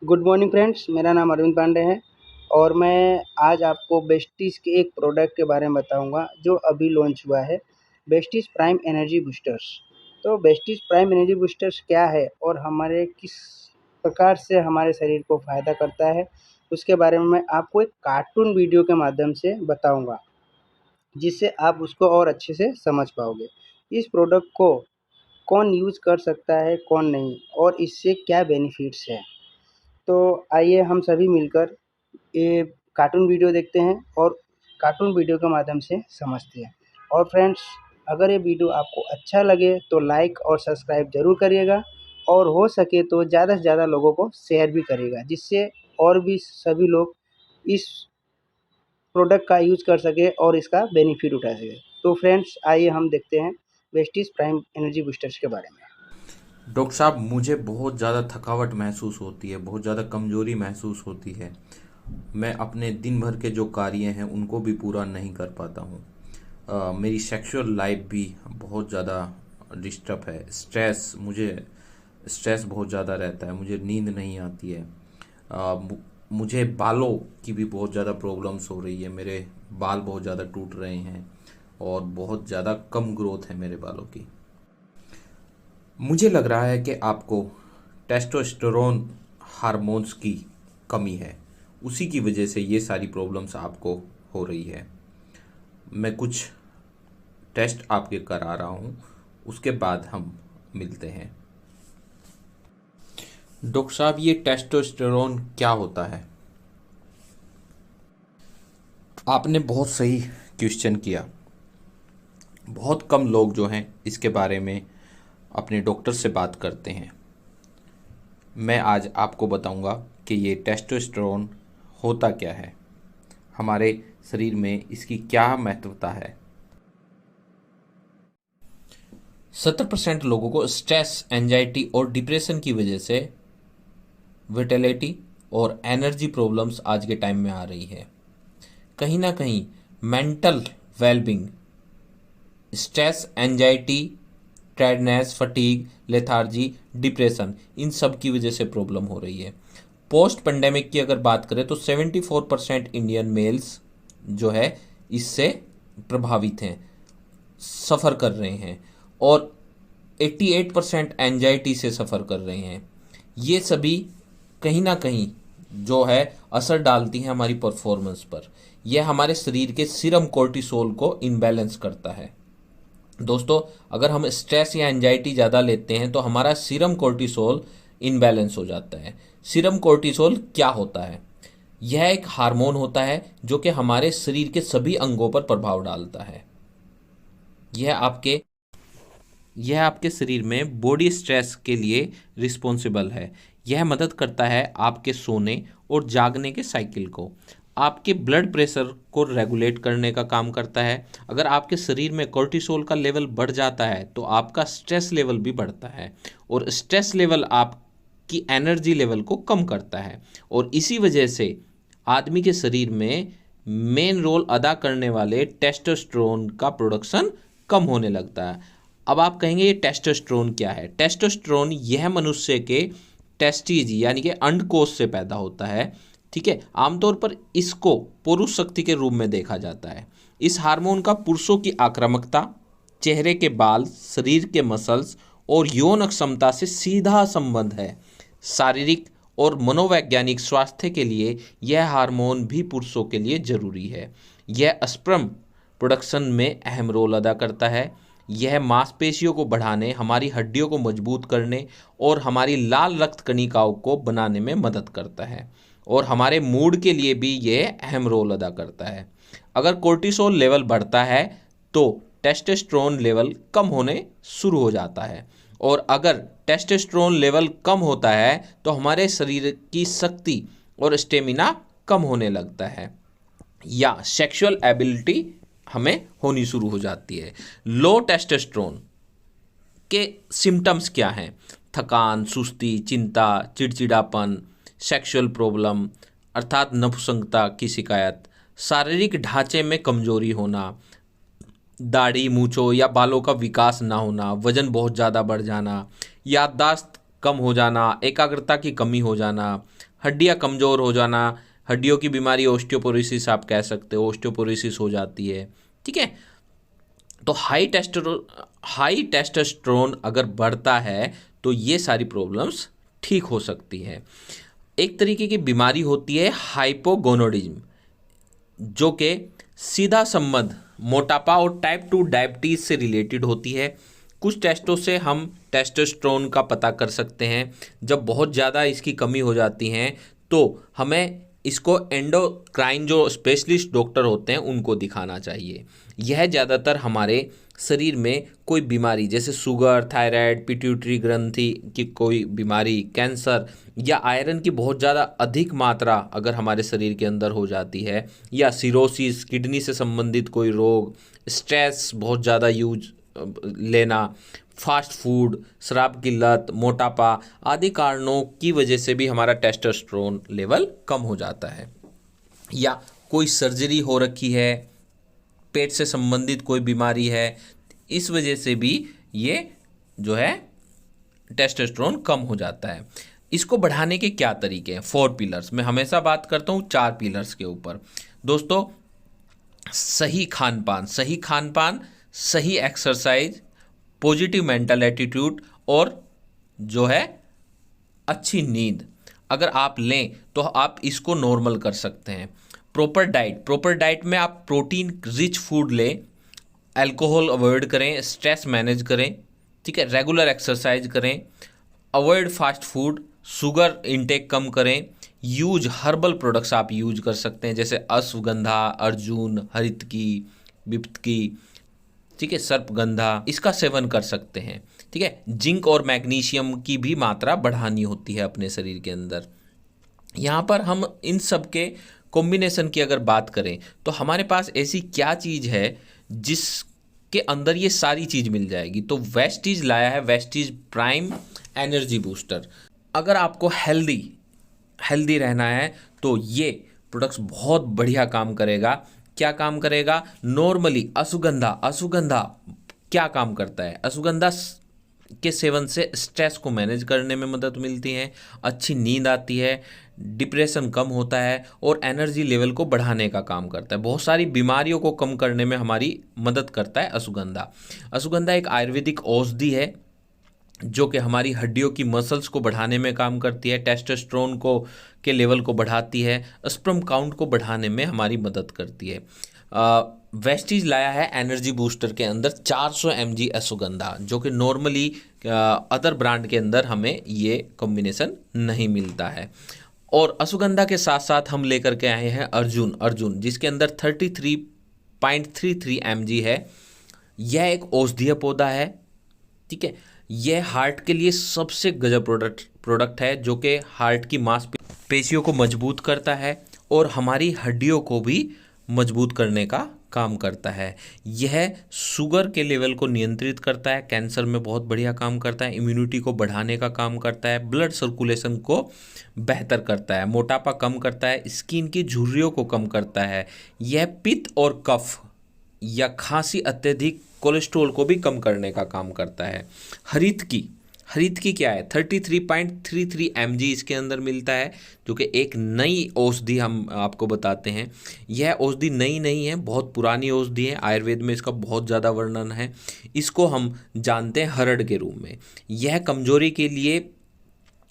Good morning friends, मेरा नाम अरविंद पांडे है और मैं आज आपको बेस्टीज़ के एक प्रोडक्ट के बारे में बताऊंगा जो अभी लॉन्च हुआ है, बेस्टीज़ प्राइम एनर्जी बूस्टर्स। तो बेस्टीज़ प्राइम एनर्जी बूस्टर्स क्या है और हमारे किस प्रकार से हमारे शरीर को फ़ायदा करता है, उसके बारे में मैं आपको एक कार्टून वीडियो के माध्यम से बताऊँगा, जिससे आप उसको और अच्छे से समझ पाओगे। इस प्रोडक्ट को कौन यूज़ कर सकता है, कौन नहीं और इससे क्या बेनिफिट्स हैं। तो आइए हम सभी मिलकर ये कार्टून वीडियो देखते हैं और कार्टून वीडियो के माध्यम से समझते हैं। और फ्रेंड्स, अगर ये वीडियो आपको अच्छा लगे तो लाइक और सब्सक्राइब ज़रूर करिएगा और हो सके तो ज़्यादा से ज़्यादा लोगों को शेयर भी करिएगा, जिससे और भी सभी लोग इस प्रोडक्ट का यूज़ कर सके और इसका बेनिफिट उठा सके। तो फ्रेंड्स, आइए हम देखते हैं वेस्टीज प्राइम एनर्जी बूस्टर्स के बारे में। डॉक्टर साहब, मुझे बहुत ज़्यादा थकावट महसूस होती है, बहुत ज़्यादा कमज़ोरी महसूस होती है। मैं अपने दिन भर के जो कार्य हैं उनको भी पूरा नहीं कर पाता हूँ। मेरी सेक्सुअल लाइफ भी बहुत ज़्यादा डिस्टर्ब है। स्ट्रेस बहुत ज़्यादा रहता है, मुझे नींद नहीं आती है। मुझे बालों की भी बहुत ज़्यादा प्रॉब्लम्स हो रही है। मेरे बाल बहुत ज़्यादा टूट रहे हैं और बहुत ज़्यादा कम ग्रोथ है मेरे बालों की। मुझे लग रहा है कि आपको टेस्टोस्टेरोन हार्मोन्स की कमी है, उसी की वजह से ये सारी प्रॉब्लम्स आपको हो रही है। मैं कुछ टेस्ट आपके करा रहा हूँ, उसके बाद हम मिलते हैं। डॉक्टर साहब, ये टेस्टोस्टेरोन क्या होता है? आपने बहुत सही क्वेश्चन किया। बहुत कम लोग जो हैं इसके बारे में अपने डॉक्टर से बात करते हैं। मैं आज आपको बताऊंगा कि ये टेस्टोस्टेरोन होता क्या है, हमारे शरीर में इसकी क्या महत्वता है। 70% लोगों को स्ट्रेस, एंजाइटी और डिप्रेशन की वजह से विटेलिटी और एनर्जी प्रॉब्लम्स आज के टाइम में आ रही है। कहीं ना कहीं mental wellbeing, stress, anxiety, tiredness, fatigue, lethargy, depression, इन सब की वजह से प्रॉब्लम हो रही है। पोस्ट पेंडेमिक की अगर बात करें तो 74% इंडियन मेल्स जो है इससे प्रभावित हैं, सफ़र कर रहे हैं, और 88% एंजाइटी से सफ़र कर रहे हैं। ये सभी कहीं ना कहीं जो है असर डालती हैं हमारी परफॉर्मेंस पर। यह हमारे शरीर के सीरम कोर्टिसोल को इनबैलेंस करता है। दोस्तों, अगर हम स्ट्रेस या एंजाइटी ज़्यादा लेते हैं तो हमारा सीरम कोर्टिसोल इनबैलेंस हो जाता है। सीरम कोर्टिसोल क्या होता है? यह एक हार्मोन होता है जो कि हमारे शरीर के सभी अंगों पर प्रभाव डालता है। यह आपके यह आपके शरीर में बॉडी स्ट्रेस के लिए रिस्पॉन्सिबल है। यह मदद करता है आपके सोने और जागने के साइकिल को, आपके ब्लड प्रेशर को रेगुलेट करने का काम करता है। अगर आपके शरीर में कोर्टिसोल का लेवल बढ़ जाता है तो आपका स्ट्रेस लेवल भी बढ़ता है, और स्ट्रेस लेवल आपकी एनर्जी लेवल को कम करता है, और इसी वजह से आदमी के शरीर में मेन रोल अदा करने वाले टेस्टोस्टेरोन का प्रोडक्शन कम होने लगता है। अब आप कहेंगे ये टेस्टोस्टेरोन क्या है? टेस्टोस्टेरोन यह मनुष्य के टेस्टीज यानी कि अंडकोश से पैदा होता है। ठीक है, आमतौर पर इसको पुरुष शक्ति के रूप में देखा जाता है। इस हार्मोन का पुरुषों की आक्रामकता, चेहरे के बाल, शरीर के मसल्स और यौन क्षमता से सीधा संबंध है। शारीरिक और मनोवैज्ञानिक स्वास्थ्य के लिए यह हार्मोन भी पुरुषों के लिए जरूरी है। यह स्पर्म प्रोडक्शन में अहम रोल अदा करता है। यह मांसपेशियों को बढ़ाने, हमारी हड्डियों को मजबूत करने और हमारी लाल रक्त कणिकाओं को बनाने में मदद करता है, और हमारे मूड के लिए भी यह अहम रोल अदा करता है। अगर कोर्टिसोल लेवल बढ़ता है तो टेस्टोस्टेरोन लेवल कम होने शुरू हो जाता है, और अगर टेस्टोस्टेरोन लेवल कम होता है तो हमारे शरीर की शक्ति और स्टेमिना कम होने लगता है, या सेक्सुअल एबिलिटी हमें होनी शुरू हो जाती है। लो टेस्टोस्टेरोन के सिम्टम्स क्या हैं? थकान, सुस्ती, चिंता, चिड़चिड़ापन, सेक्सुअल प्रॉब्लम अर्थात नपुंसकता की शिकायत, शारीरिक ढांचे में कमजोरी होना, दाढ़ी, मूंछों या बालों का विकास ना होना, वजन बहुत ज़्यादा बढ़ जाना, याददाश्त कम हो जाना, एकाग्रता की कमी हो जाना, हड्डियाँ कमज़ोर हो जाना, हड्डियों की बीमारी ओस्टियोपोरोसिस आप कह सकते हो, ओस्टियोपोरोसिस हो जाती है। ठीक है, तो हाई टेस्टोस्टेरोन अगर बढ़ता है तो ये सारी प्रॉब्लम्स ठीक हो सकती है। एक तरीके की बीमारी होती है हाइपोगोनाडिज्म, जो कि सीधा संबंध मोटापा और टाइप 2 डायबिटीज़ से रिलेटेड होती है। कुछ टेस्टों से हम टेस्टोस्टेरोन का पता कर सकते हैं। जब बहुत ज़्यादा इसकी कमी हो जाती है तो हमें इसको एंडोक्राइन जो स्पेशलिस्ट डॉक्टर होते हैं उनको दिखाना चाहिए। यह ज़्यादातर हमारे शरीर में कोई बीमारी जैसे शुगर, थायराइड, पिट्यूटरी ग्रंथि की कोई बीमारी, कैंसर या आयरन की बहुत ज़्यादा अधिक मात्रा अगर हमारे शरीर के अंदर हो जाती है, या सिरोसिस, किडनी से संबंधित कोई रोग, स्ट्रेस बहुत ज़्यादा लेना, फास्ट फूड, शराब की लत, मोटापा आदि कारणों की वजह से भी हमारा टेस्टोस्टेरोन लेवल कम हो जाता है। या कोई सर्जरी हो रखी है, पेट से संबंधित कोई बीमारी है, इस वजह से भी ये जो है टेस्टोस्टेरोन कम हो जाता है। इसको बढ़ाने के क्या तरीके हैं? 4 पिलर्स। मैं हमेशा बात करता हूँ 4 पिलर्स के ऊपर। दोस्तों, सही खान पान, सही एक्सरसाइज, पॉजिटिव मेंटल एटीट्यूड और जो है अच्छी नींद अगर आप लें तो आप इसको नॉर्मल कर सकते हैं। प्रॉपर डाइट में आप प्रोटीन रिच फूड लें, अल्कोहल अवॉइड करें, स्ट्रेस मैनेज करें, ठीक है, रेगुलर एक्सरसाइज करें, avoid fast food, sugar intake कम करें, यूज हर्बल प्रोडक्ट्स आप यूज कर सकते हैं जैसे अश्वगंधा, अर्जुन, हरितकी, विप्तकी, ठीक है, सर्पगंधा, इसका सेवन कर सकते हैं। ठीक है, जिंक और मैग्नीशियम की भी मात्रा बढ़ानी होती है अपने शरीर के अंदर। यहाँ पर हम इन सब के कॉम्बिनेशन की अगर बात करें तो हमारे पास ऐसी क्या चीज़ है जिसके अंदर ये सारी चीज़ मिल जाएगी? तो वेस्टीज लाया है, वेस्टीज प्राइम एनर्जी बूस्टर। अगर आपको हेल्दी रहना है तो ये प्रोडक्ट्स बहुत बढ़िया काम करेगा। क्या काम करेगा? नॉर्मली अश्वगंधा क्या काम करता है? अश्वगंधा के सेवन से स्ट्रेस को मैनेज करने में मदद मिलती है, अच्छी नींद आती है, डिप्रेशन कम होता है और एनर्जी लेवल को बढ़ाने का काम करता है। बहुत सारी बीमारियों को कम करने में हमारी मदद करता है अश्वगंधा एक आयुर्वेदिक औषधि है जो कि हमारी हड्डियों की मसल्स को बढ़ाने में काम करती है, टेस्टोस्टेरोन के लेवल को बढ़ाती है, स्पर्म काउंट को बढ़ाने में हमारी मदद करती है। वेस्टीज लाया है एनर्जी बूस्टर के अंदर 400 mg अश्वगंधा, जो कि नॉर्मली अदर ब्रांड के अंदर हमें ये कॉम्बिनेशन नहीं मिलता है। और अश्वगंधा के साथ साथ हम लेकर के आए हैं अर्जुन, जिसके अंदर 33.33 mg है। यह एक औषधीय पौधा है, ठीक है। यह हार्ट के लिए सबसे गजब प्रोडक्ट है जो कि हार्ट की मांसपेशियों को मजबूत करता है और हमारी हड्डियों को भी मजबूत करने का काम करता है। यह शुगर के लेवल को नियंत्रित करता है, कैंसर में बहुत बढ़िया काम करता है, इम्यूनिटी को बढ़ाने का काम करता है, ब्लड सर्कुलेशन को बेहतर करता है, मोटापा कम करता है, स्किन की झुर्रियों को कम करता है। यह पित्त और कफ या खांसी, अत्यधिक कोलेस्ट्रॉल को भी कम करने का काम करता है। हरितकी क्या है? 33.33 mg इसके अंदर मिलता है, जो कि एक नई औषधि हम आपको बताते हैं। यह औषधि नई नहीं है, बहुत पुरानी औषधि है, आयुर्वेद में इसका बहुत ज़्यादा वर्णन है। इसको हम जानते हैं हरड़ के रूप में। यह कमजोरी के लिए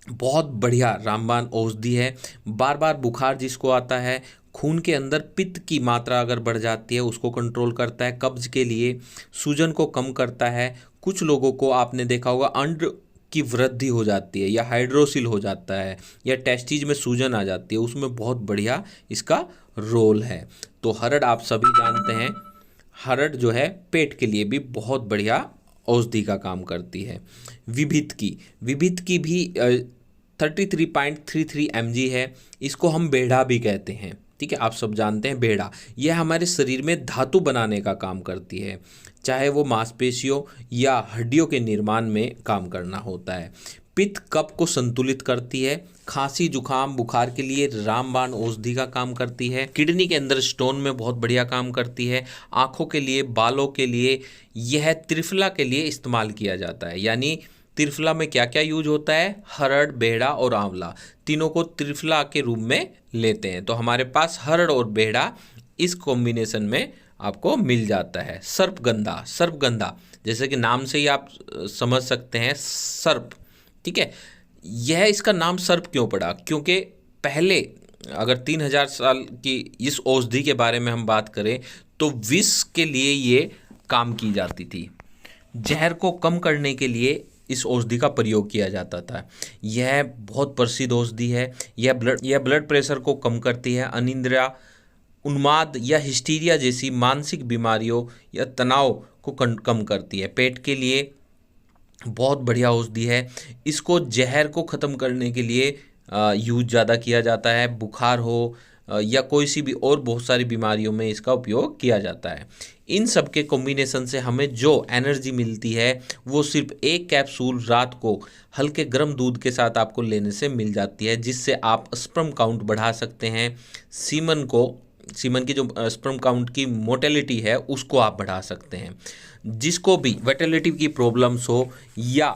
बहुत बढ़िया रामबाण औषधि है। बार बार बुखार जिसको आता है, खून के अंदर पित्त की मात्रा अगर बढ़ जाती है उसको कंट्रोल करता है, कब्ज के लिए, सूजन को कम करता है। कुछ लोगों को आपने देखा होगा अंड की वृद्धि हो जाती है या हाइड्रोसिल हो जाता है या टेस्टिज में सूजन आ जाती है, उसमें बहुत बढ़िया इसका रोल है। तो हरड़ आप सभी जानते हैं, हरड़ जो है पेट के लिए भी बहुत बढ़िया औषधि का काम करती है। विभितकी भी 33.33 mg है। इसको हम बेढ़ा भी कहते हैं, ठीक है, आप सब जानते हैं बेढ़ा। यह हमारे शरीर में धातु बनाने का काम करती है, चाहे वो मांसपेशियों या हड्डियों के निर्माण में काम करना होता है। पित्त कफ को संतुलित करती है। खांसी जुकाम बुखार के लिए रामबाण औषधि का काम करती है। किडनी के अंदर स्टोन में बहुत बढ़िया काम करती है। आँखों के लिए, बालों के लिए, यह त्रिफला के लिए इस्तेमाल किया जाता है। यानी त्रिफला में क्या क्या यूज होता है, हरड़, बेहड़ा और आंवला, तीनों को त्रिफला के रूप में लेते हैं। तो हमारे पास हरड़ और बेहड़ा इस कॉम्बिनेशन में आपको मिल जाता है। सर्पगंधा, सर्पगंधा जैसे कि नाम से ही आप समझ सकते हैं, सर्प, ठीक है। यह इसका नाम सर्प क्यों पड़ा, क्योंकि पहले अगर 3000 साल की इस औषधि के बारे में हम बात करें तो विष के लिए ये काम की जाती थी। जहर को कम करने के लिए इस औषधि का प्रयोग किया जाता था। यह बहुत प्रसिद्ध औषधि है। यह ब्लड प्रेशर को कम करती है, अनिद्रा, उन्माद या हिस्टीरिया जैसी मानसिक बीमारियों या तनाव को कम करती है। पेट के लिए बहुत बढ़िया औषधि है। इसको जहर को ख़त्म करने के लिए यूज ज़्यादा किया जाता है। बुखार हो या कोई सी भी और बहुत सारी बीमारियों में इसका उपयोग किया जाता है। इन सब के कॉम्बिनेशन से हमें जो एनर्जी मिलती है वो सिर्फ एक कैप्सूल रात को हल्के गर्म दूध के साथ आपको लेने से मिल जाती है, जिससे आप स्पर्म काउंट बढ़ा सकते हैं। सीमन की जो स्पर्म काउंट की मोटेलिटी है उसको आप बढ़ा सकते हैं। जिसको भी फर्टिलिटी की प्रॉब्लम्स हो या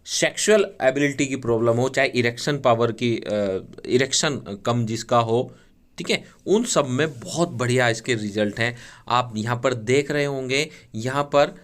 सेक्सुअल एबिलिटी की प्रॉब्लम हो, चाहे इरेक्शन पावर की इरेक्शन कम जिसका हो, ठीक है, उन सब में बहुत बढ़िया इसके रिजल्ट हैं। आप यहाँ पर देख रहे होंगे, यहाँ पर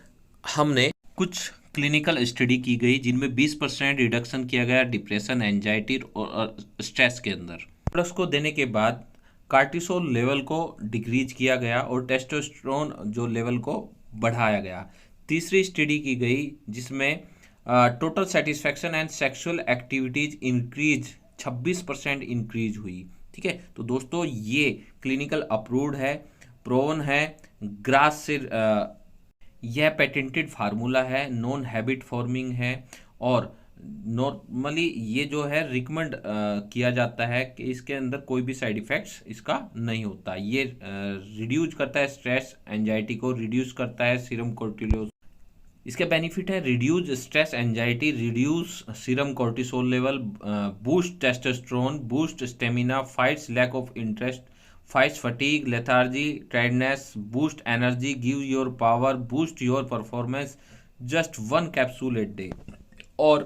हमने कुछ क्लिनिकल स्टडी की गई जिनमें 20% रिडक्शन किया गया डिप्रेशन, एंजाइटी और स्ट्रेस के अंदर। प्लस को देने के बाद कार्टिसोल लेवल को डिक्रीज किया गया और टेस्टोस्टेरोन जो लेवल को बढ़ाया गया। तीसरी स्टडी की गई जिसमें total satisfaction and sexual activities increase 26% increase हुई, ठीक है। तो दोस्तों ये क्लिनिकल अप्रूव्ड है, प्रोवन है, ग्रास से यह पेटेंटेड फार्मूला है, नॉन हैबिट फॉर्मिंग है और नॉर्मली ये जो है रिकमेंड किया जाता है कि इसके अंदर कोई भी साइड इफ़ेक्ट्स इसका नहीं होता। ये रिड्यूस करता है स्ट्रेस एंजाइटी को, रिड्यूस करता है सीरम कोर्टिसोल। इसके बेनिफिट है reduce stress anxiety, reduce serum cortisol level, boost testosterone, boost stamina, fights lack of interest, fights fatigue, lethargy, tiredness, boost energy, give your power, boost your performance, just 1 capsule a day. और